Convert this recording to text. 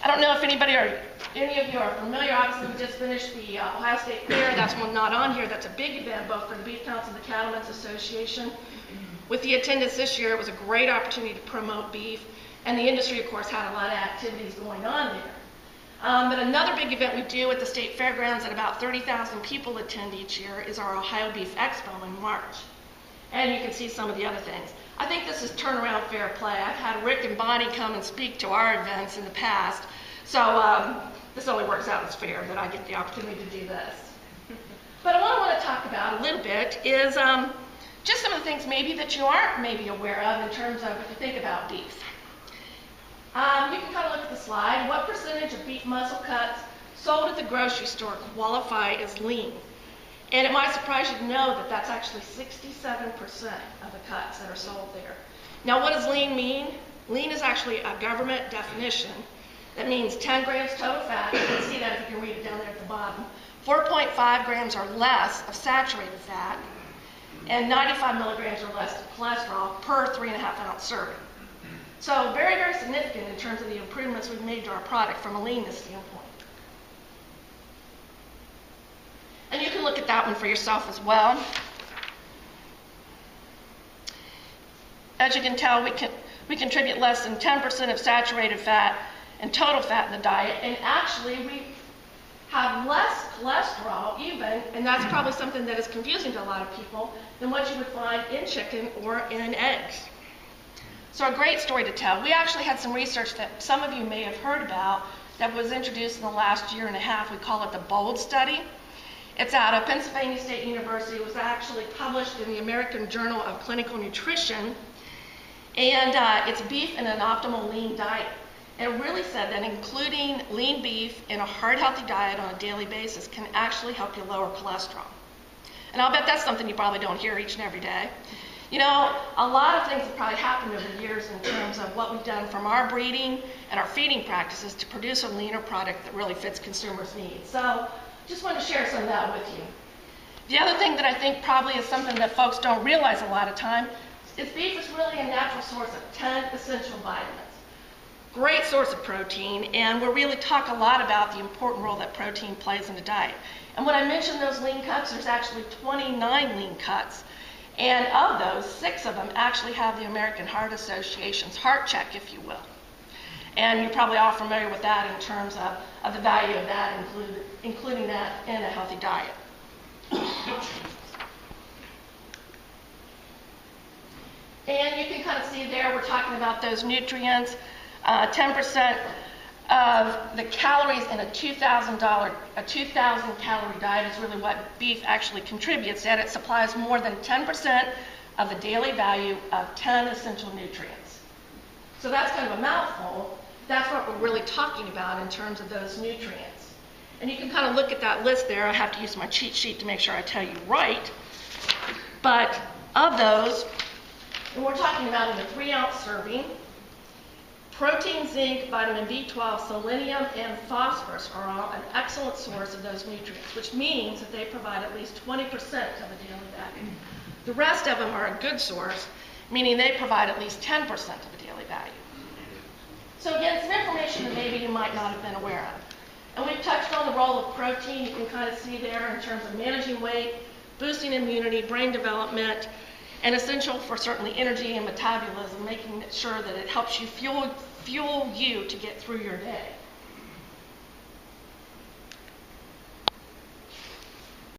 I don't know if any of you are familiar. Obviously, we just finished the Ohio State Fair. That's one not on here. That's a big event both for the Beef Council and the Cattlemen's Association. With the attendance this year, it was a great opportunity to promote beef, and the industry, of course, had a lot of activities going on there. But another big event we do at the State Fairgrounds that about 30,000 people attend each year is our Ohio Beef Expo in March. And you can see some of the other things. I think this is turnaround fair play. I've had Rick and Bonnie come and speak to our events in the past. So this only works out as fair that I get the opportunity to do this. But what I want to talk about a little bit is just some of the things maybe that you aren't maybe aware of in terms of if you think about beef. You can kind of look at the slide. What percentage of beef muscle cuts sold at the grocery store qualify as lean? And it might surprise you to know that that's actually 67% of the cuts that are sold there. Now, what does lean mean? Lean is actually a government definition. That means 10 grams total fat. You can see that if you can read it down there at the bottom. 4.5 grams or less of saturated fat, and 95 milligrams or less of cholesterol per 3.5-ounce serving. So very, very significant in terms of the improvements we've made to our product from a leanness standpoint. And you can look at that one for yourself as well. As you can tell, we contribute less than 10% of saturated fat and total fat in the diet, and actually we have less cholesterol even, and that's probably something that is confusing to a lot of people, than what you would find in chicken or in eggs. So a great story to tell. We actually had some research that some of you may have heard about that was introduced in the last year and a half. We call it the BOLD study. It's out of Pennsylvania State University. It was actually published in the American Journal of Clinical Nutrition, and it's beef in an optimal lean diet. And it really said that including lean beef in a heart healthy diet on a daily basis can actually help you lower cholesterol. And I'll bet that's something you probably don't hear each and every day. You know, a lot of things have probably happened over the years in terms of what we've done from our breeding and our feeding practices to produce a leaner product that really fits consumers' needs. So just want to share some of that with you. The other thing that I think probably is something that folks don't realize a lot of time is beef is really a natural source of 10 essential vitamins. Great source of protein, and we'll really talk a lot about the important role that protein plays in the diet. And when I mentioned those lean cuts, there's actually 29 lean cuts. And of those, 6 of them actually have the American Heart Association's heart check, if you will. And you're probably all familiar with that in terms of the value of that, including that in a healthy diet. And you can kind of see there, we're talking about those nutrients. 10% of the calories in a 2,000 calorie diet is really what beef actually contributes, and it supplies more than 10% of the daily value of 10 essential nutrients. So that's kind of a mouthful. That's what we're really talking about in terms of those nutrients. And you can kind of look at that list there. I have to use my cheat sheet to make sure I tell you right. But of those, and we're talking about in a 3-ounce serving, protein, zinc, vitamin B12, selenium, and phosphorus are all an excellent source of those nutrients, which means that they provide at least 20% of the daily value. The rest of them are a good source, meaning they provide at least 10% of the daily value. So again, some information that maybe you might not have been aware of. And we've touched on the role of protein. You can kind of see there in terms of managing weight, boosting immunity, brain development, and essential for certainly energy and metabolism, making sure that it helps you fuel you to get through your day.